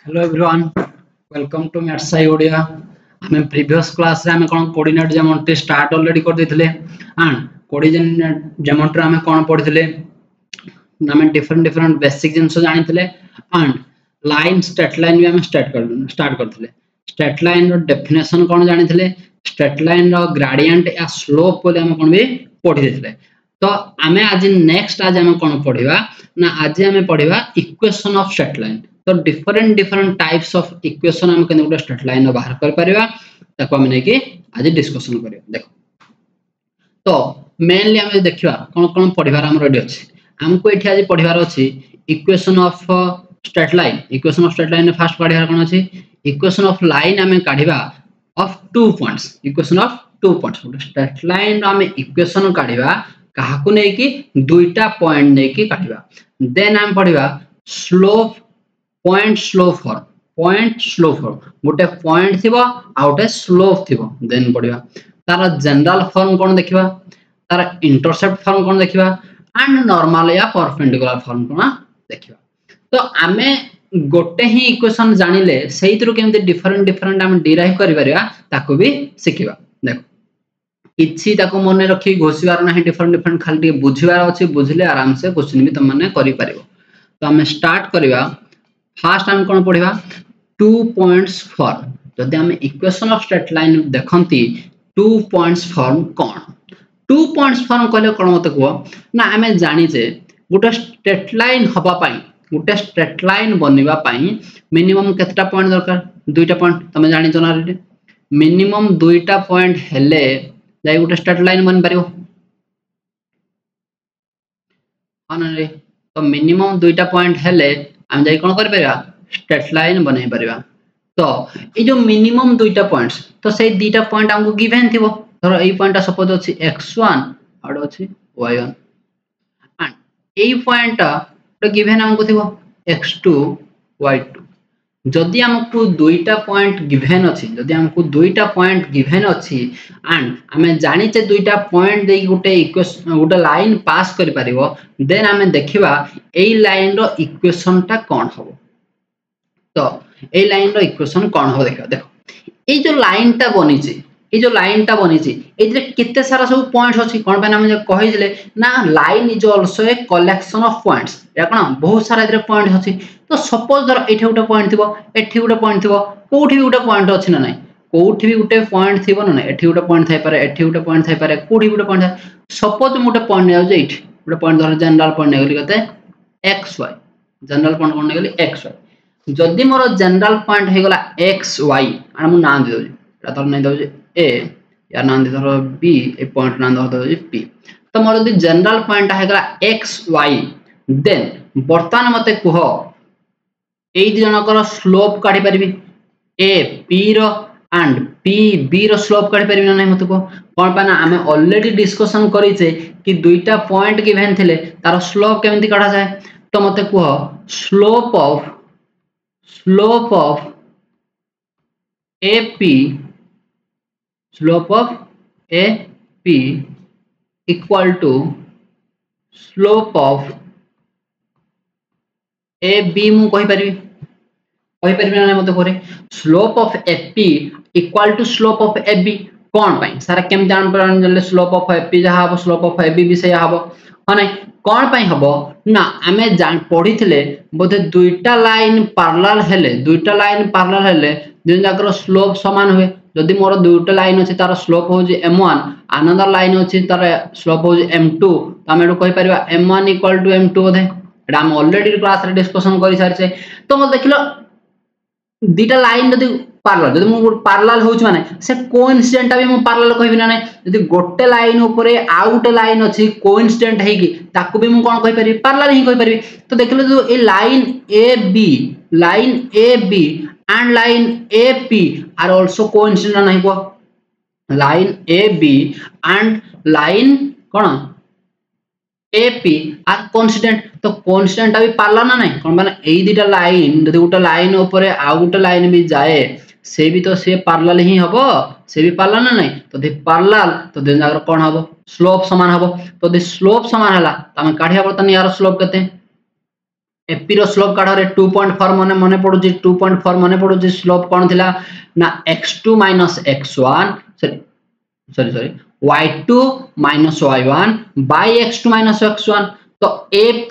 Hello everyone, welcome to Mathsai Odia. आमे previous class रे आमे कोन कोऑर्डिनेट ज्योमेट्री स्टार्ट ऑलरेडी कर देथिले एंड कोऑर्डिनेट ज्योमेट्री आमे कोन पढिथिले आमे डिफरेंट बेसिक जिंस जानिथिले एंड लाइन स्ट्रेट लाइन भी आमे स्टार्ट करथिले स्ट्रेट लाइन रो डेफिनेशन कोन जानिथिले स्ट्रेट लाइन रो ग्रेडियंट या स्लोप बोले आमे कोन भी पढि देथिले तो आमे आज नेक्स्ट आज आमे कोन पढिबा ना आज आमे पढिबा इक्वेशन ऑफ स्ट्रेट लाइन तो डिफरेंट टाइप्स ऑफ इक्वेशन हम केने गुटे स्ट्रेट लाइन बाहर कर परिबा ताको हम नै कि आज डिस्कशन करियो देखो तो मेनली हम देखिबा कोन कोन पढिबार हम रेडी अछि हमको एठी आज पढिबार अछि equation of straight line first पढिबार कोन अछि इक्वेशन ऑफ लाइन हम काढिबा of 2 points equation of 2 points straight line रो हम इक्वेशन काढिबा काहाकु नै कि दुईटा पॉइंट नै कि काढिबा देन हम पढिबा स्लोप पॉइंट स्लोप फॉर्म गोटे पॉइंट थिबो आ गोटे स्लोप थिबो देन पढिबा तार जनरल फॉर्म कोन देखिबा तार इंटरसेप्ट फॉर्म कोन देखिबा एंड नॉर्मल या परपेंडिकुलर फॉर्म कोन देखिबा तो आमे गोटे ही इक्वेशन जानिले सेहितरो केमते डिफरेंट हम डिराइव करि परिबा ताको भी सिखिबा देखो किछि ताको मने रखि घोषिबार नाही डिफरेंट खाली बुझिबार अछि बुझिले आराम से क्वेश्चन भी तुम माने करि परिबो तो हमें स्टार्ट करिबा फर्स्ट हम कोन पढिबा 2 पॉइंट्स फॉर्म जदि हम इक्वेशन ऑफ स्ट्रेट लाइन देखंती 2 पॉइंट्स फॉर्म कोन 2 पॉइंट्स फॉर्म कहले कोन मते को ना हमें जानि जे गुटे स्ट्रेट लाइन हबा पई गुटे स्ट्रेट लाइन बनिबा पई मिनिमम केतटा पॉइंट दरकार दुईटा पॉइंट तमे जानि जना रे मिनिमम दुईटा पॉइंट हेले जाय गुटे स्ट्रेट लाइन बन परिबो अनरे तो मिनिमम दुईटा पॉइंट हेले हम जाई कोन कर परिबा स्ट्रेट लाइन बनाई परिबा तो ए जो मिनिमम दुईटा पॉइंट्स तो से दुईटा पॉइंट हमको गिवन थिबो धरो ए पॉइंट सपोज अछि x1 आडो अछि y1 एंड ए पॉइंट तो गिवन हमको थिबो x2 y2 जदि हमको दुईटा पॉइंट गिवन अछि जदि हमको दुईटा पॉइंट गिवन अछि एंड हमें जानि जे दुईटा पॉइंट देई गुटे इक्वेशन गुटे लाइन पास करि परिबो देन हमें देखिबा ए लाइन रो इक्वेशन ता कोन हबो तो ए लाइन रो इक्वेशन कोन हबो देखो ए जो लाइन ता बनी छि एथिरे केते सारा सब पॉइंट्स अछि कोन पे हम जे कहि दिले ना line is also a collection of points या कोन बहुत सारा एथिरे पॉइंट्स अछि तो सपोज धर एठी गुटे पॉइंट थिबो एठी गुटे पॉइंट थिबो कोठी भी गुटे पॉइंट अछि ना नै कोठी भी गुटे पॉइंट थिबो ना एठी गुटे पॉइंट थाई पारे एठी गुटे पॉइंट थाई पारे कोठी गुटे पॉइंट सपोज गुटे पॉइंट नै जे एठी गुटे पॉइंट धर जनरल पॉइंट नै गली कते xy जनरल पॉइंट कोन नै गली xy जदि मोर जनरल पॉइंट हे गला xy आ हम नाम दे दउ एटा धर नै दउ a या नाम दे धर b ए पॉइंट नाम दउ p तो मोर जदि जनरल पॉइंट हे गला xy देन वर्तमान मते कुह ए दि जनकर स्लोप काढी परिबी a p रो एंड p b रो स्लोप काढी परिबी ना नै मते को कोन पाना हमें ऑलरेडी डिस्कशन करि छे कि दुईटा पॉइंट गिवन थिले तार स्लोप केमति काढा जाय तो मते कुह slope of AP equal to slope of AB मु कहि परिबी ना मते करे slope of AP equal to slope of AB कोन पई सारा केम जान पर जले स्लोप ऑफ AP जहा हबो स्लोप ऑफ AB भी से हबो हनै कोन पई हबो ना हमें जान पढिथिले बोधे दुईटा लाइन पैरेलल हेले दिन जाकर स्लोप समान हुए जदि मोर दुईटा लाइन अछि तार स्लोप हो जे m1 अनदर लाइन अछि तार स्लोप हो जे m2 तो हम एडो कहि परिबा m1 = m2 बोधे एडा हम ऑलरेडी क्लास रे डिस्कशन करि सारछे तो म देखिलो दुईटा लाइन जदि पैरेलल मु पैरेलल होछ माने से कोइन्सिडेंट भी मु पैरेलल कहबि ना नै जदि गोटे लाइन ऊपर आ गोटे लाइन अछि कोइन्सिडेंट हेगी ताकू भी मु कोन कहि परिबि पैरेलल ही कहि परिबि तो देखिलो जो ए line AB and line AP are also coincident नहीं को line AB and line cone AP are coincident तो coincident अभी पैरेलल ना नहीं कोन माने एई दिटा लाइन जदि गोटे लाइन ऊपर आ गोटे लाइन भी जाए से भी तो से पैरेलल ही हबो से भी पैरेलल ना नहीं तो दे पैरेलल तो दिन जाकर कोन हबो स्लोप समान हबो तो दे स्लोप समान हला त हम काढिया बर्तन यार स्लोप कते एपी रो स्लोप काढ रे 2.4 मने पडुची 2.4 मने पडुची स्लोप कोन थिला ना x2 x1 sorry y2 y1 by x2 x1 तो AP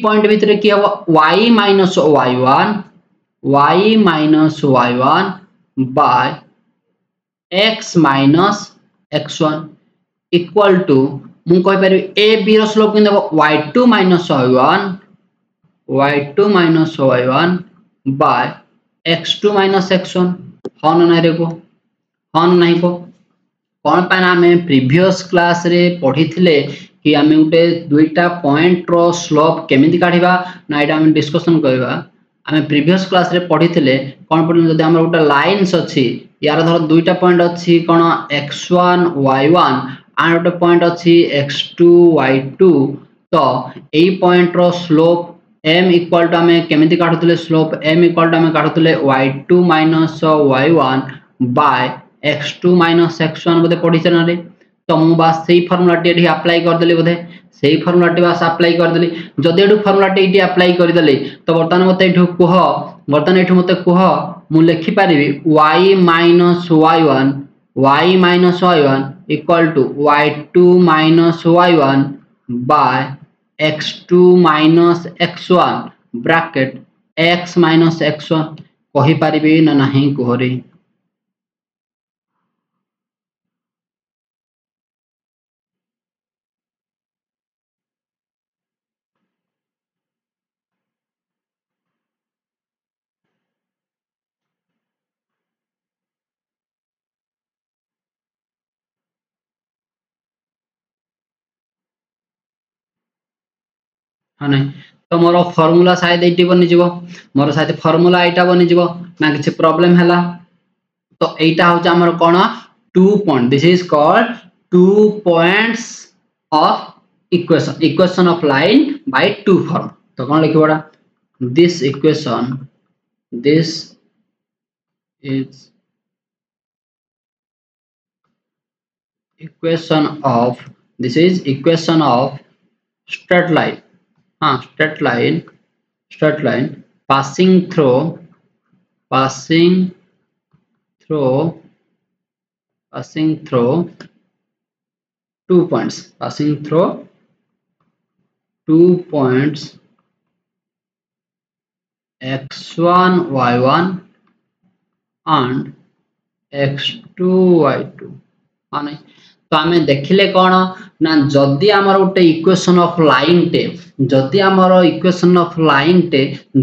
पॉइंट भितर की हबो y y1 by x x1 equal to मु कहि परबी AB रो स्लोप किन देबो y2 y1 by x2 x1 हन नै रे को हन नै को कोन पाना हमें प्रीवियस क्लास रे पढिथिले कि हमें उटे दुईटा पॉइंट रो स्लोप केमिति काढिबा ना एटा हम डिस्कशन करबा हमें प्रीवियस क्लास रे पढिथिले कोन पढिन जदि हमर उटा लाइन्स अछि यार धर दुईटा पॉइंट अछि कोन x1 y1 आर उटे पॉइंट अछि x2 y2 तो एई पॉइंट रो स्लोप m इक्वल टू हमें केमिति काढुथिले स्लोप m इक्वल टू हमें काढुथिले y2 y1 by x2 x1 बोधे पढ़ी चलने तो मु बास सेही फार्मूला टी एठी अप्लाई कर देली बोधे सेही फार्मूला टी बास अप्लाई कर देली जदि एठु फार्मूला टी एठी अप्लाई कर देली तो वर्तमान मते एठु कुह वर्तमान एठु मते कुह मु लिखि पारिबी y y1 equal to y2 y1 by x2 x1 bracket x x1 कहि पारिबी ना नाही कुहरे हाँ नहीं तो मोर फार्मूला शायद एटी बनि जीवो मोर शायद फार्मूला एटा बनि जीवो ना किछि प्रॉब्लम हैला तो एटा हो जा हमर कोन 2 point this is called 2 points of equation of line by 2 form तो कोन लिखिबोडा this equation this is equation of straight line straight line passing through 2 points x1 y1 and x2 y2 आने तो हमें देखिले कोन ना जदी हमर उटे इक्वेशन ऑफ लाइन टे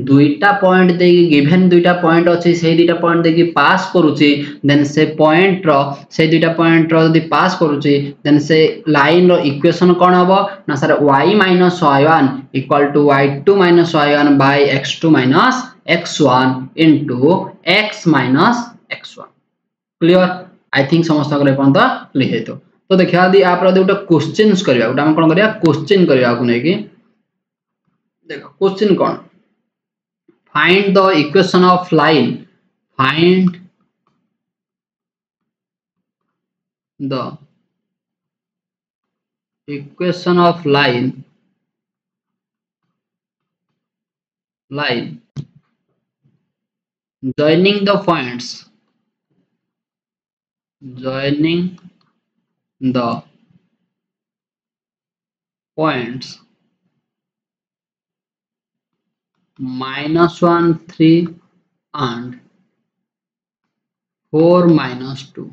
दुईटा पॉइंट दे गिवन दुईटा पॉइंट अछि से दुईटा पॉइंट दे पास करूची देन से पॉइंट रो से दुईटा पॉइंट रो यदि पास करूची देन से लाइन रो इक्वेशन कोन हबो ना sir y y1 equal to y2 y1 by x2 x1 into x x1 clear I think समस्त पर्यंत क्लियर तो देखिया दी आप गोटे क्वेश्चंस करबा गोटे हम कोन करिया क्वेश्चन करबा को नै कि देखो question cone find the equation of line find the equation of line joining the points -1 3 and 4 -2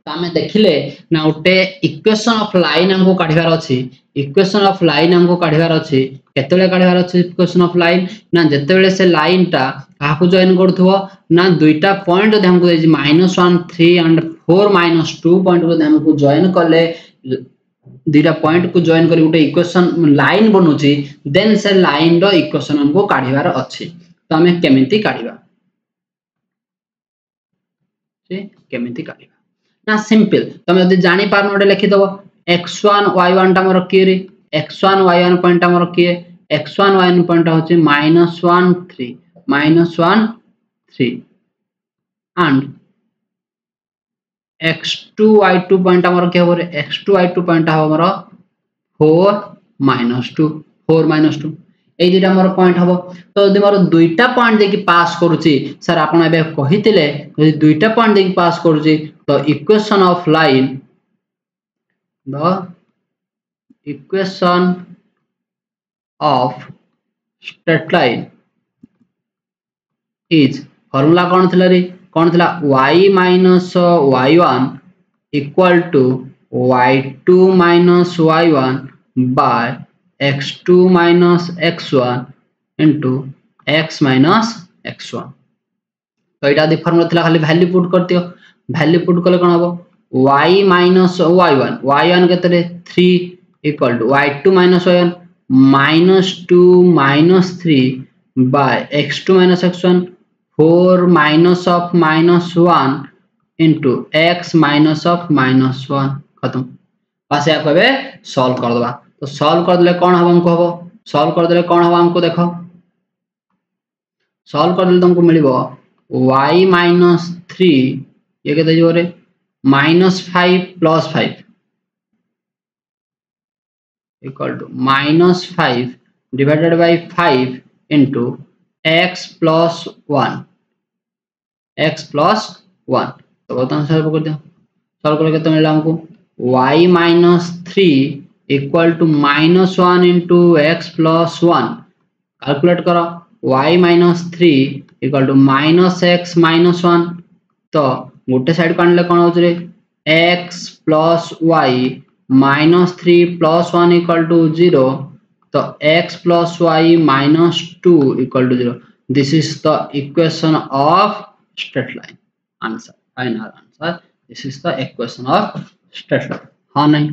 तो हमें देखिले ना उटे इक्वेशन ऑफ लाइन हमको काढिबार अछि इक्वेशन ऑफ लाइन हमको काढिबार अछि केतेले काढिबार अछि इक्वेशन ऑफ लाइन ना जेतेबेले से लाइन टा काहाकू जॉइन करथुवा ना दुईटा पॉइंट जदि हमको देछि -1 3 एंड 4 -2 पॉइंट जदि हमको जॉइन करले दुईटा पॉइंट को जॉइन करी उटे इक्वेशन लाइन बनुची देन से लाइन रो इक्वेशन हमको काढिबार अछि तो हमें केमिति काढिबा केमिति काढिबा ना सिंपल तुम यदि जानि पार नोटे लिखि दबो x1 y1 टा मोर के रे x1 y1 पॉइंट टा मोर के x1 y1 पॉइंट होची -1 3 and x2 y2 point more के होरे x2 y2 पॉइंट हो मोर 4 -2 4 minus 2 এই দুইটা মোর পয়েন্ট হবো তো যদি মোর দুইটা পয়েন্ট দেখি পাস করুচি স্যার আপন এবে কহিতিলে যদি দুইটা পয়েন্ট দেখি পাস করুচি তো equation of line the equation of straight line is formula कौन थिला रे कौन थिला y minus y1 equal to y2 minus y1 by x2 minus x1 into x minus x1 तो एटा दी फार्मूला थिला खाली वैल्यू पुट कर दियो वैल्यू पुट करले कोन हबो y minus y1 केतरे 3 equal to y2 minus y1 minus 2 minus 3 by x2 minus x1 4 minus of minus 1 into x minus of minus 1 खत्म बस या कहबे सॉल्व कर दबा तो सॉल्व कर देले कोन हबो हमको हबो सॉल्व कर देले कोन हबो हमको देखो सॉल्व कर देले तुमको मिलिबो y minus 3 ये केते जो रे minus 5 plus 5 equal to minus 5 divided by 5 into x plus 1 x plus 1 तो बताओ सॉल्व कर दो सॉल्व करके तो मिला हमको y minus 3 equal to minus 1 into x plus 1 calculate करो y minus 3 equal to minus x minus 1 तो गोटे साइड को आनले कोन होछ रे x plus y minus 3 plus 1 equal to 0 तो x plus y minus 2 equal to 0 this is the equation of straight line answer final answer this is the equation of straight line हां नहीं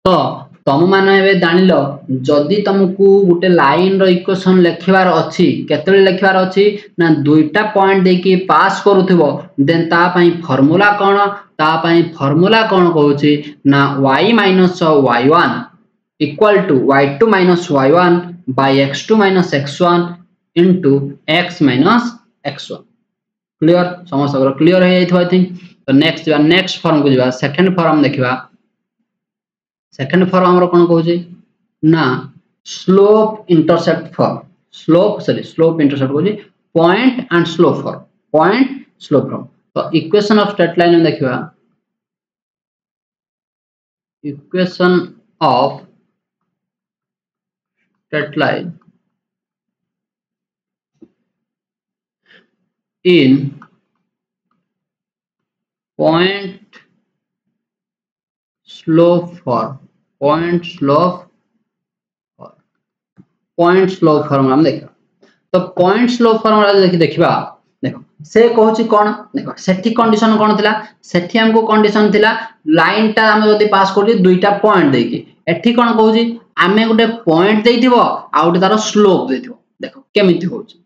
तो तुम माने एबे जानिलो जदी तुमको गुटे लाइन रो equation लिखिबार अछि केतले लिखिबार अछि ना दुईटा पॉइंट देकी पास करूथिबो देन ता पई फार्मूला कोन ता पई फार्मूला कोन कहूची ना y minus y1 equal to y2 minus y1 by x2 minus x1 into x minus x1 clear समस्त क्लियर है जाइथो आई थिंक तो नेक्स्ट फॉर्म को जिबा सेकंड फॉर्म देखिबा सेकंड फॉर्म हमरो कोन कहूची ना slope intercept form slope intercept कहूची पॉइंट एंड स्लोप फॉर्म तो इक्वेशन ऑफ स्ट्रेट लाइन में देखिबा equation of straight line in point slope formula हम देखा तो पॉइंट स्लोप फॉर्मूला देखिबा देखो से कहूची कोन देखो सेठी कंडीशन कोन थिला सेठी हमको कंडीशन थिला लाइन टा हम जदी पास करली दुईटा पॉइंट देकी एठी कोन कहूची आमे गुटे पॉइंट देइथिबो आ गुटे तारो स्लोप देइथिबो देखो केमिति होची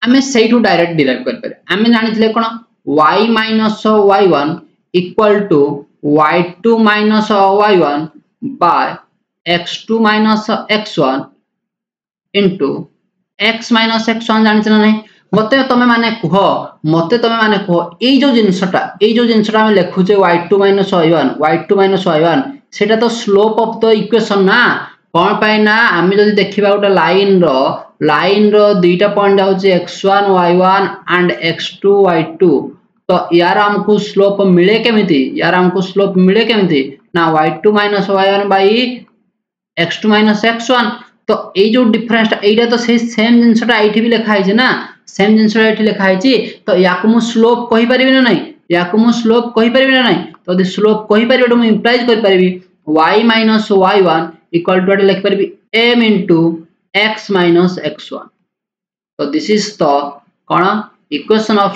आमे सेइटू डायरेक्ट डिराइव कर पारे आमे जानिथिले कोन y minus y1 equal to y2 minus y1 by x2 minus x1 into x minus x1 जानिछ ना नहीं मते तमे माने कहो एई जो जिंसटा हम लिखुचे y2 minus y1 सेटा तो स्लोप ऑफ द इक्वेशन ना कोन पाई ना आमे जदी देखिबा उटा लाइन रो दुईटा point आउची x1 y1 and x2 y2 तो यार हमको स्लोप मिले केमिति ना y2 minus y1 by x2 minus x1 तो ए जो डिफरेंस एटा तो सेम जिंसटा आईटी भी लिखा है ना सेम जिंसटा आईटी लिखा है तो याको मु स्लोप कहि परिबे ना नहीं तो यदि स्लोप कहि परिबे तो मु इंप्लाइज कर परिबी y minus y1 equal to लिख परिबी m into x minus x1 so this is the cone equation of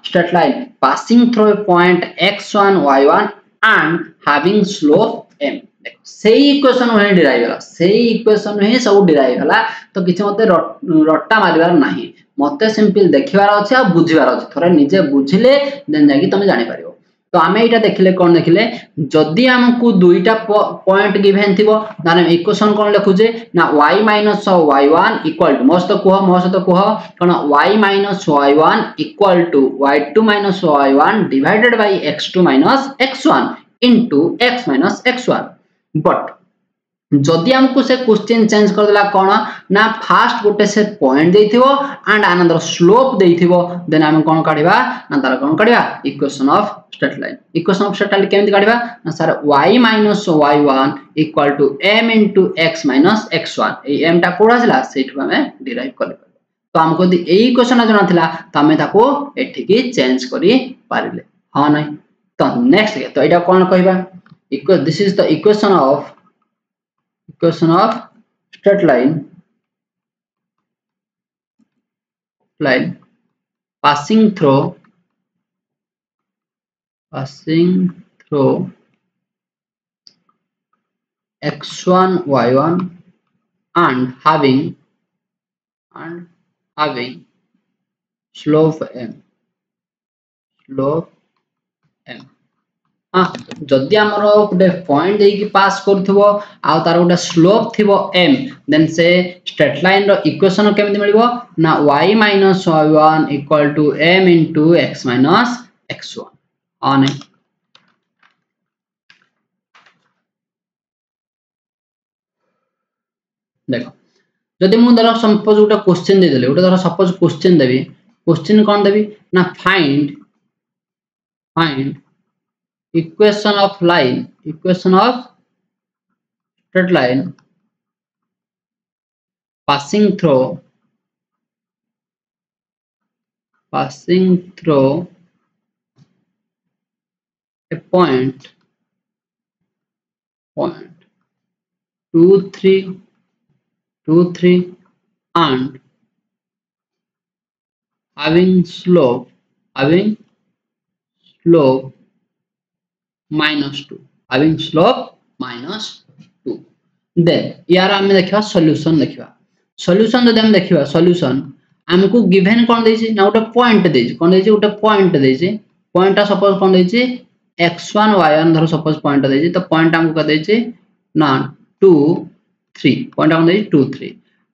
straight line passing through a point x1 y1 and having slope m सेही equation हे derive होला तो किछ मते रट्टा मारिबार नाही मते simple देखिबार अछि आ बुझिबार अछि थोरा निजे बुझिले देन जाकी तुम जानि पारिबो तो आमे एटा देखिले कोन देखिले जदी हमकु दुईटा पॉइंट गिवन थिबो दाने इक्वेशन कोन लिखुजे ना y minus y1 equal to मस्त कह कोन y minus y1 equal to y2 minus y1 divided by x2 minus x1 into x minus x1 but जदि हमको से क्वेश्चन चेंज कर देला कोन ना फास्ट गोटे से पॉइंट देथिबो एंड अनदर स्लोप देथिबो देन हम कोन काढिबा ना तार कोन काढिबा equation of straight line. Equation of straight line केमति काढिबा ना sir y - y1 = m * x - x1 ए m टा कोड आसला सेठु हमें डिराइव कर तो हमको यदि एई क्वेश्चन जଣା थिला त हमें ताको एठी की चेंज करी पारिले हां नै। तो नेक्स्ट तो एटा कोन कहबा this is the equation of straight line passing through x1 y1 and having slope m जदि हमरो गोटे पॉइंट दे की पास करथबो आ तार गोटे स्लोप थिबो m देन से स्ट्रेट लाइन रो इक्वेशन केमति मिलिबो ना y - y1 = m * x - x1 on देखो जदि मु धर सपोज गोटे क्वेश्चन दे देले गोटे धर सपोज क्वेश्चन देबी क्वेश्चन कोन देबी ना find equation of straight line passing through a point 2 3 and having slope -2 then यार हमें देखिबा सॉल्यूशन जदि हम देखिबा सॉल्यूशन हमको गिवन कोन देछि ना गोटे पॉइंट देछि कोन देछि गोटे पॉइंट देछि पॉइंट सपोज कोन देछि x1 y1 धर सपोज पॉइंट देछि तो पॉइंट हमको का देछि ना 2 3 पॉइंट हम देछि 2 3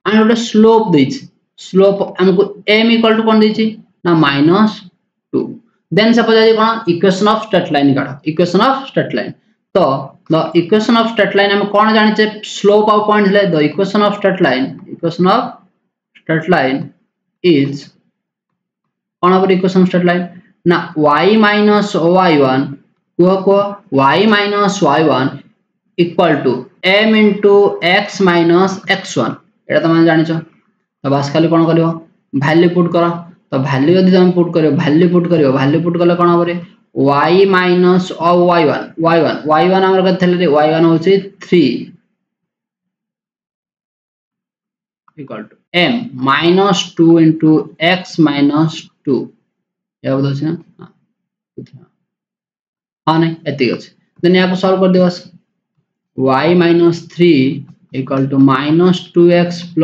एंड गोटे स्लोप देछि स्लोप हमको m = कोन देछि ना -2 देन सपोज आज कोन इक्वेशन ऑफ स्ट्रेट लाइन काढ इक्वेशन ऑफ स्ट्रेट लाइन तो the equation of straight line हम कोन जानि छे स्लोप और पॉइंट ले the equation of straight line is कोन अब इक्वेशन ऑफ स्ट्रेट लाइन ना y - y1 को y - y1 = m * x - x1 एटा तुम जानि छ तो बस खाली कोन करियो वैल्यू पुट करो तो वैल्यू यदि तुम पुट करियो वैल्यू पुट करले कोन होबरे y - y1 हमर कथले रे y1 होची 3 = m -2 * x - 2 या बदल छै ना हां नहीं एति अछि देन या को सॉल्व कर दियो y - 3 = -2x +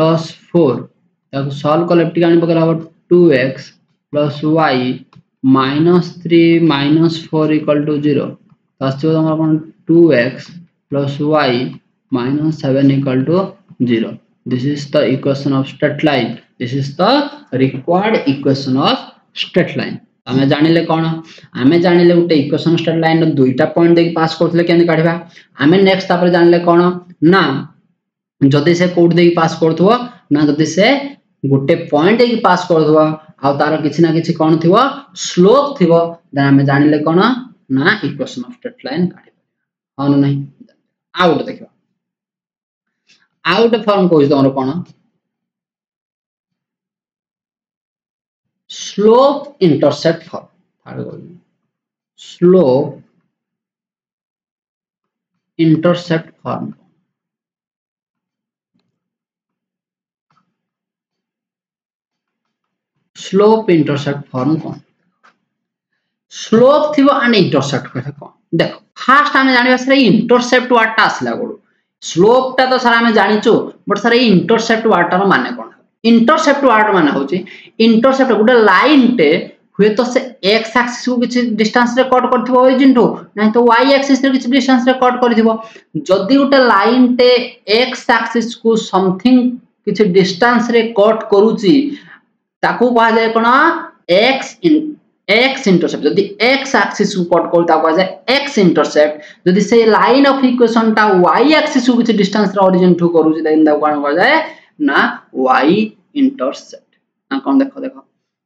4 या को सॉल्व कर लेफ्ट गानी पकड़ 2x + y -3 - 4 = 0 तो आछो हमर कोन 2x + y - 7 = 0 this is the equation of straight line this is the required equation of straight line हमें जानिले कोन हमें जानिले उटे इक्वेशन स्ट्रेट लाइन रो दुईटा पॉइंट दे पास करथले केन काढबा हमें नेक्स्ट तापर जानिले कोन ना जदि से कोड दे पास करथबो ना जदि से गोटे पॉइंट दे पास करथबो आ तार किछि ना किछि कोन थिबो स्लोप थिबो देन हमें जानिले कोन ना इक्वेशन ऑफ स्ट्रेट लाइन काढबा हां नहीं आउट देखबा आउट फॉर्म कोइ तमरो कोन slope intercept form slope intercept form slope intercept form कोन स्लोप थिबो एंड इंटरसेप्ट कथा कोन देखो फास्ट हमें जानिबा सर इंटरसेप्ट वर्ड ता आसला गोडू स्लोप ता तो सर हमें जानिचो बट सर इंटरसेप्ट वर्ड ता माने कोन इंटरसेप्ट वर्ड माने होची इंटरसेप्ट गुटे लाइन टे हुए तो से x एक्सिस को किछि डिस्टेंस रे कट करथिबो ओरिजिन टू नै तो y एक्सिस रे किछि डिस्टेंस रे कट करथिबो जदी गुटे लाइन टे x एक्सिस को समथिंग किछि डिस्टेंस रे कट करूची ताकू कहा जाय कोन x इंटरसेप्ट जदी x एक्सिस को कट करता को जाय x इंटरसेप्ट जदी से लाइन ऑफ इक्वेशन ता y एक्सिस को किछ डिस्टेंस रे ओरिजिन ठु करू जे देन दा कोन कर जाय ना y इंटरसेप्ट ना कोन देखो देखो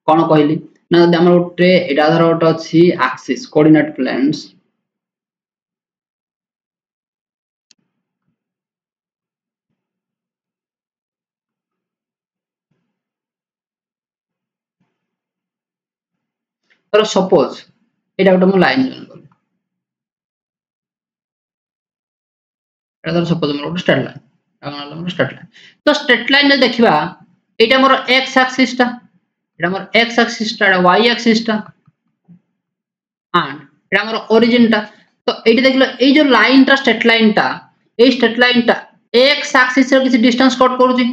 कोन कहली ना जदी हमर उठे एटा धर उठ अछि एक्सिस कोऑर्डिनेट प्लेन्स तर सपोज एटा उठ म लाइन जॉइन कर एटा धर सपोज मोर स्ट्रेट लाइन आगला मोर स्ट्रेट लाइन तो स्ट्रेट लाइन ने देखिबा एटा मोर x एक्सिस ता एटा मोर x एक्सिस ता y एक्सिस ता एंड एटा मोर ओरिजिन ता तो एटी देखलो ए जो लाइन ता स्ट्रेट लाइन ता x एक्सिस रे किछ डिस्टेंस कट करूची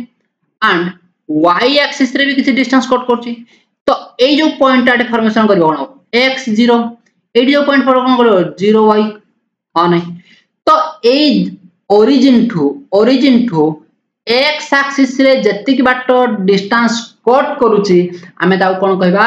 एंड y एक्सिस रे भी किछ डिस्टेंस कट करूची तो ए जो पॉइंट आटे फॉर्मेशन करियो कोन x 0 एटी जो पॉइंट पर कोन करियो 0 y हां नहीं तो ए ओरिजिन टू x एक्सिस रे जति की बाट डिस्टेंस कट करूची हमें ता कोन कहबा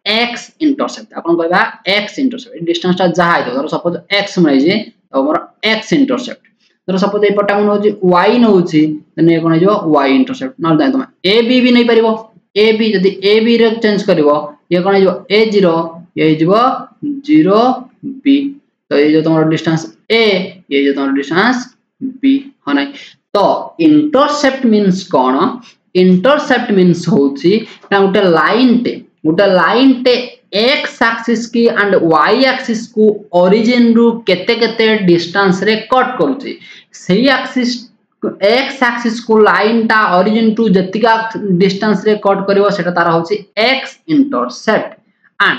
x इंटरसेप्ट कोन कहबा x इंटरसेप्ट डिस्टेंस ता जहा है तो सपोज x मरै जे तो हमर x इंटरसेप्ट तो सपोज ए पटा मन होची y नउची तने कोन हो y इंटरसेप्ट न जाय तुम a b भी नहीं परिबो a b जदी a b रे चेंज करबो ये कोन हो a 0 ये हो 0 b तो ये जो तुम्हारा डिस्टेंस a ये जो तुम्हारा डिस्टेंस b हो नहीं तो इंटरसेप्ट मींस कोन इंटरसेप्ट मींस होची ना गुटे लाइन टे x एक्सिस की एंड y एक्सिस को ओरिजिन रु केते केते डिस्टेंस रे कट करूची सही एक्सिस x एक्सिस को लाइन ता ओरिजिन टू जतिका डिस्टेंस रे कट करिवो सेटा तारा होची x इंटरसेप्ट एंड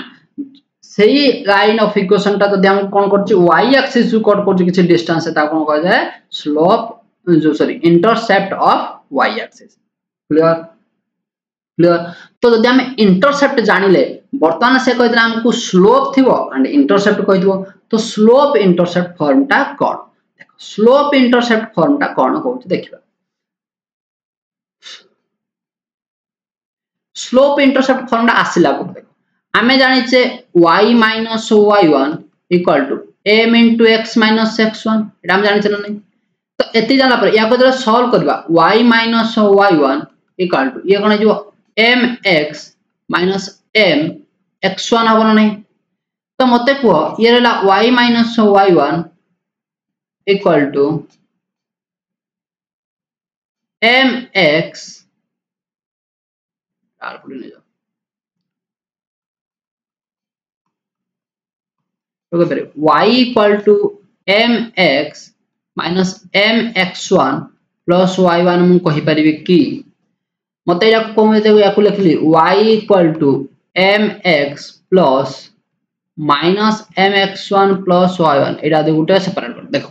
सही लाइन ऑफ इक्वेशन ता जदी हम कोन करछि y एक्सिस को कट करछि किछि डिस्टेंस ता कोन कह जाय स्लोप जो sorry intercept of y axis clear तो जदी हम इंटरसेप्ट जानिले वर्तमान से कहि दिला हमकु स्लोप थिबो एंड इंटरसेप्ट कहि दिबो तो स्लोप इंटरसेप्ट फॉर्म ता कोन देखो स्लोप इंटरसेप्ट फॉर्म ता कोन कहउछि देखिबा स्लोप इंटरसेप्ट फॉर्म ता आसिला को देखो हमें जानि छे y - y1 = m * x - x1 एटा हम जानि छे नै तो एति जानला पर या को जरा सॉल्व करबा y - y1 = ये कोन जो mx - m x1 हबो नै तो मते को ये रहला y - y1 = mx आर पुली नै तो के y = mx - mx1 + y1 मु कहि परिबे की मते या को में देखो या को लिखली y = mx + -mx1 + y1 एटा दे गुटे सेपरेट कर देखो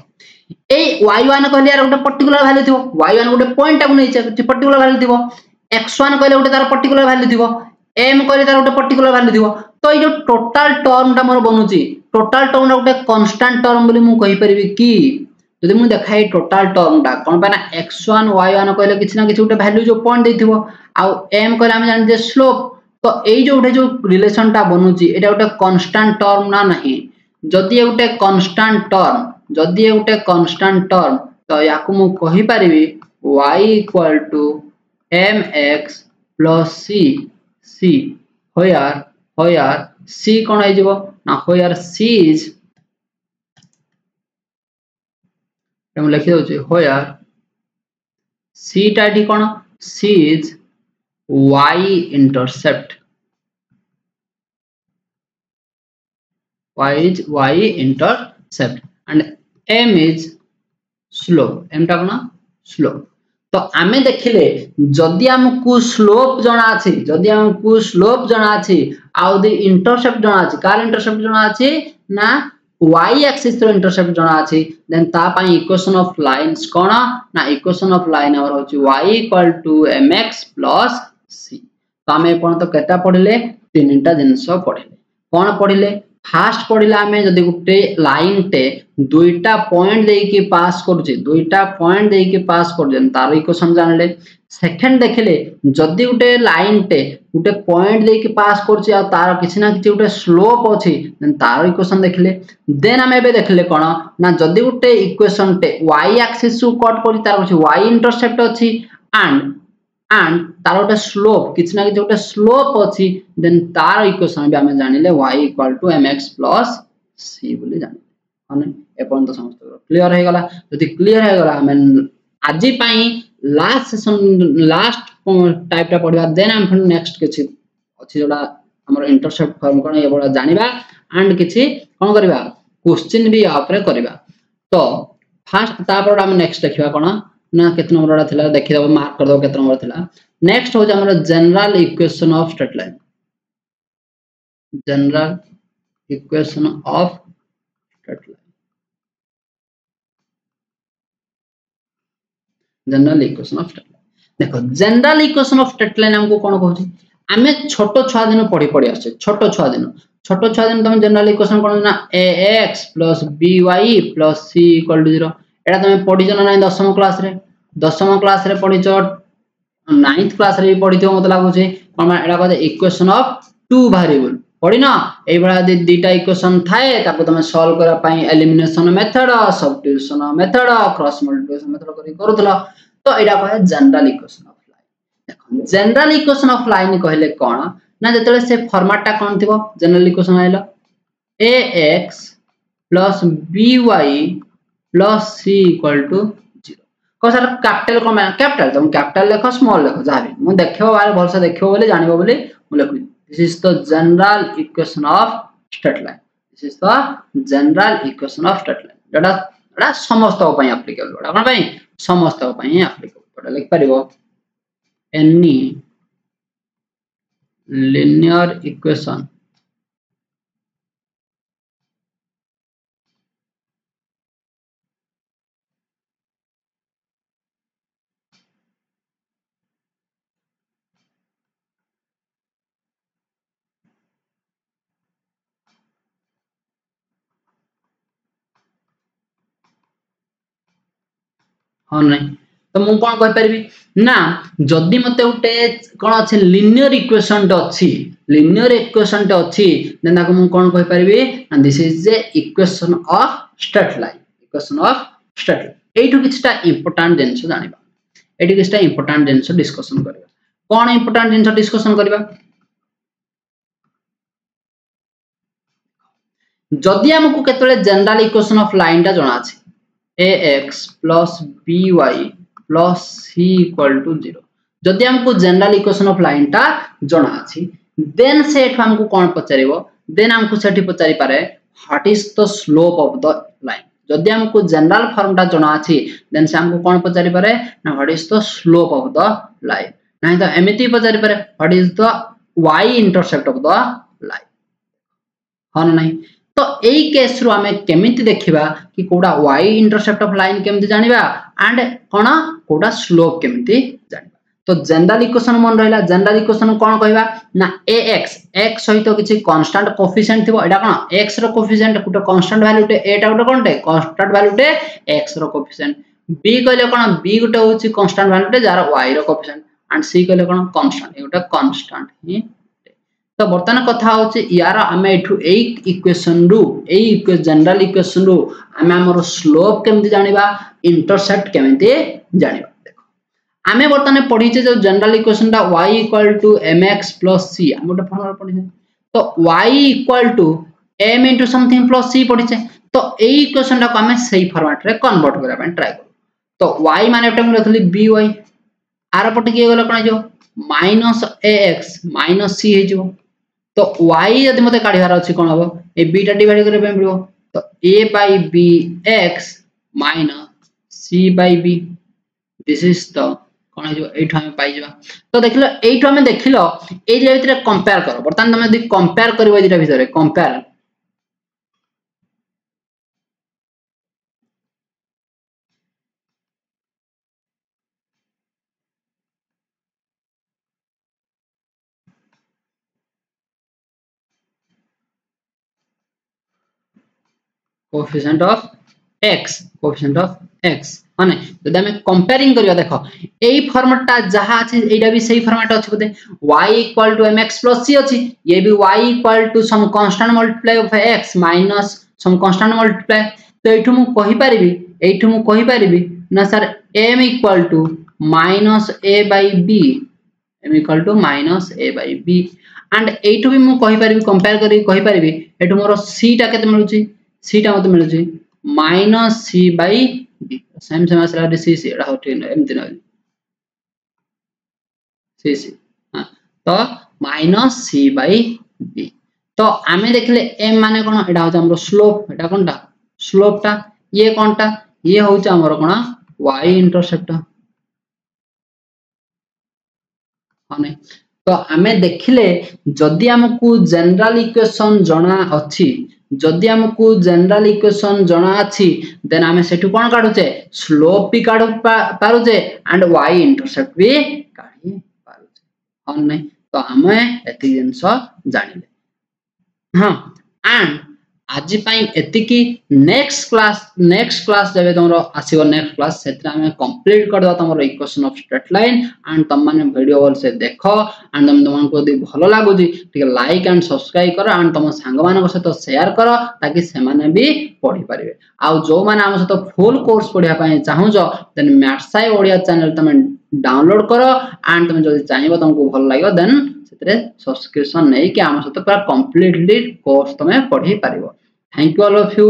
ए y1 कहले यार गुटे पर्टिकुलर वैल्यू थिबो y1 गुटे पॉइंट टाको नै छै पर्टिकुलर वैल्यू थिबो x1 कहले गुटे तार पर्टिकुलर वैल्यू थिबो m कहले तार गुटे पर्टिकुलर वैल्यू थिबो तो ये जो टोटल टर्म ता मोर बनुची टोटल टर्म रा गुटे कांस्टेंट टर्म बोली मु कहि परिबे की जदि मु देखाई टोटल टर्म ता कोन पाना x1 y1 कहले किछ ना किछ गुटे वैल्यू जो पॉइंट देथिबो आ m कहले हम जानि जे स्लोप तो ए जो उठे जो रिलेशन ता बनुची एटा उठे कांस्टेंट टर्म ना नहीं जदी उठे कांस्टेंट टर्म तो याकु मु कहि परिबी y = mx + c होयार c कोन आइ जबो ना होयार c इज हम लिखि दउ छी होयार c टाटी कोन c is y intercept and m is slope m टा कोन slope तो आमे देखिले जदी हमकु स्लोप जणा अछि आउ द इंटरसेप्ट जणा अछि कार इंटरसेप्ट जणा अछि ना y एक्सिस रो इंटरसेप्ट जणा अछि देन ता पई इक्वेशन ऑफ लाइन्स कोन ना इक्वेशन ऑफ लाइन हमर होछि y = mx + c तो हमें कोन तो केटा पढिले तीनटा जिंस पढिले कोन पढिले फास्ट पढिला हमें जदी गुटे लाइन टे दुईटा पॉइंट देई के पास करजे तार इक्वेशन जानले सेकेंड देखिले जदि गोटे लाइन टे गोटे पॉइंट दे के पास करछि आ तार किछि ना किछि गोटे स्लोप अछि देन तार इक्वेशन देखिले देन हम एबे देखिले कोन ना जदि गोटे इक्वेशन टे y एक्सिस सु कट करि तार अछि y इंटरसेप्ट अछि एंड तार गोटे स्लोप किछि ना किछि गोटे स्लोप अछि देन तार इक्वेशन बे हम जानिले y = mx + c बोली जानि माने एपन तो समस्त क्लियर हे गला जदि क्लियर हे गला हम आजि पई लास्ट सेशन लास्ट टाइप टा पढिबा देन हम नेक्स्ट किछि अछि जोडा हमर इंटरसेप्ट फॉर्म कोन ए बडा जानिबा एंड किछि कोन करबा क्वेश्चन भी आपरे करबा तो फर्स्ट तापर हम नेक्स्ट देखिबा कोन ना केतना नंबर थिला देखि दबो मार्क कर दबो केतना नंबर थिला नेक्स्ट हो जा हमर general equation of straight line general equation of straight line general equation of straight line देखो general equation of straight line हमको कोन कहउची आमे छोटो छुआ दिन पढी आछे छोटो छुआ दिन तुम जनरल इक्वेशन कोन ना ax + by + c = 0 एटा तुम पढी जना नै दशम क्लास रे पढी छ 9th क्लास रे पढी थियो मत लागु छै कोन एटा कहते इक्वेशन ऑफ टू वेरिएबल पढी ना एई बडा दुटा इक्वेशन थाए ताको तुम सॉल्व करा पई elimination method substitution method cross multiplication method करी करूतला तो एटा कहते जनरल इक्वेशन ऑफ लाइन देखो जनरल इक्वेशन ऑफ लाइन कहले कोन ना जतले से फॉर्मेट टा कोन थिबो जनरल इक्वेशन आइलो ax + by + c = 0 को सर कैपिटल को मैं कैपिटल तुम कैपिटल लिखो स्मॉल लिखो जाबी मु देखियो बारे भलसे देखियो बोले जानिबो बोले मु लिखु this is the general equation of straight line this is the general equation of straight line एटा समस्त पई एप्लीकेबल एटा कोन पई समस्त पई एप्लीकेबल एटा लिख परिबो एनी linear equation हाँ नहीं तो मु कोन कहि परबी ना जदी मते उटे कोन अछि लिनियर इक्वेशन ट अछि देन ताको मु कोन कहि परबी and this is the equation of straight line एठु किछटा इंपोर्टेंट जिंस जानिबा एठु किछटा इंपोर्टेंट जिंस डिस्कशन करबा कोन इंपोर्टेंट जिंस डिस्कशन करबा जदी हमकु केतले जनरल इक्वेशन ऑफ लाइन टा जणा अछि ax + by + c = 0 जदी हमकु जनरल इक्वेशन ऑफ लाइन टा जणा अछि देन सेठ हमकु कोन पचारिबो देन हमकु सेठी पचारि पारे what is the slope of the line जदी हमकु जनरल फॉर्म टा जणा अछि देन से हमकु कोन पचारि पारे ना what is the slope of the line नाही तो एमिति पचारि पारे what is the y intercept of the line हां नहीं तो एई केस रु हमें केमिति देखिबा कि कोडा y इंटरसेप्ट ऑफ लाइन केमिति जानिबा एंड कोना कोडा स्लोप केमिति जानिबा तो जनरल इक्वेशन मन रहला जनरल इक्वेशन कोन कहबा ना ax x सहित किछि कांस्टेंट कोएफिशिएंट थिबो एटा कोन x रो कोएफिशिएंट गुटे कांस्टेंट वैल्यू टे एटा गुटे कोनटे कांस्टेंट वैल्यू टे x रो कोएफिशिएंट b कहले कोन b गुटे होछि कांस्टेंट वैल्यू टे जार y रो कोएफिशिएंट एंड c कहले कोन कांस्टेंट ए गुटे कांस्टेंट ही तो बर्तमान कथा होचे यार हमें एठु ए इक्वेशन रु ए जनरल इक्वेशन रु हमें हमर स्लोप केमति जानिबा इंटरसेप्ट केमति जानिबा देखो हमें बर्तमान पढिचे जो जनरल इक्वेशन टा y = mx + c हम गोटे फॉर्मूला पढिचे तो y = m * समथिंग + c पढिचे तो ए इक्वेशन टा को हमें सही फॉर्मेट रे कन्वर्ट करा पय ट्राई करू तो y माने एटा हम रखली by आर पटे के गेला कोन जो -ax - c हे जो तो y यदि मते काढिबार अछि कोन हबो ए b टा डिवाइड करे पे पड़िबो तो a/bx - c/b this is the cone जो एठो हम पाइ जबा तो देखिलो एठो हम देखिलो ए जे भीतर कंपेयर करो बर्तमान तुम यदि कंपेयर करबो एटा भीतर कंपेयर coefficient of x हां नै जदि हम कंपेयरिंग करिया देखो एई फॉर्मेटटा जहा अछि एटा भी सही फॉर्मेट अछि बोते y = mx + c अछि ये भी y = some constant multiply of x minus some constant multiply तो एठु मु कहि परिबी ना sir m = -a/b m = -a/b and एठु भी मु कहि परिबी कंपेयर करि कहि परिबी एठु मोर c टा केते मिलुची c टा मते मिलुची -c/b सेम सेम आसला c c एटा हो ठीक न एमति न c c हां तो -c/b तो आमे देखले m माने कोन एटा होता हमरो स्लोप एटा कोनटा स्लोप टा ये कोनटा ये होउचा हमरो कोन y इंटरसेप्ट हां तो आमे देखले जदि हमकु जनरल इक्वेशन जणा अछि जदि हमकु जनरल इक्वेशन जणा अछि देन आमे सेटु कोन काढुचे स्लोप भी काढु पारुचे एंड y इंटरसेप्ट भी काढी पारुचे हां नै तो आमे एति जिंस जानिले हां एंड आजि पई एतिकी नेक्स्ट क्लास जेबे तमरो आसीबो नेक्स्ट क्लास सेत्रा हमें कंप्लीट कर दो तमरो equation of straight line and तम माने वीडियो ऑल से देखो एंड तम को यदि भलो लागो जी ठीक लाइक एंड सब्सक्राइब करो एंड तम संग मान को सहित शेयर करो ताकि से माने भी पढी परिबे आ जो माने हम सहित फुल कोर्स पढिया पई चाहू जो देन मैथ्स ओडिया चैनल तम डाउनलोड करो एंड तम जदि चाहिबो तुमको भलो लागो देन सेतरे सब्सक्रिप्शन नै कि हम सहित पूरा कंप्लीटली कोर्स तमे पढी परिबो thank you all of you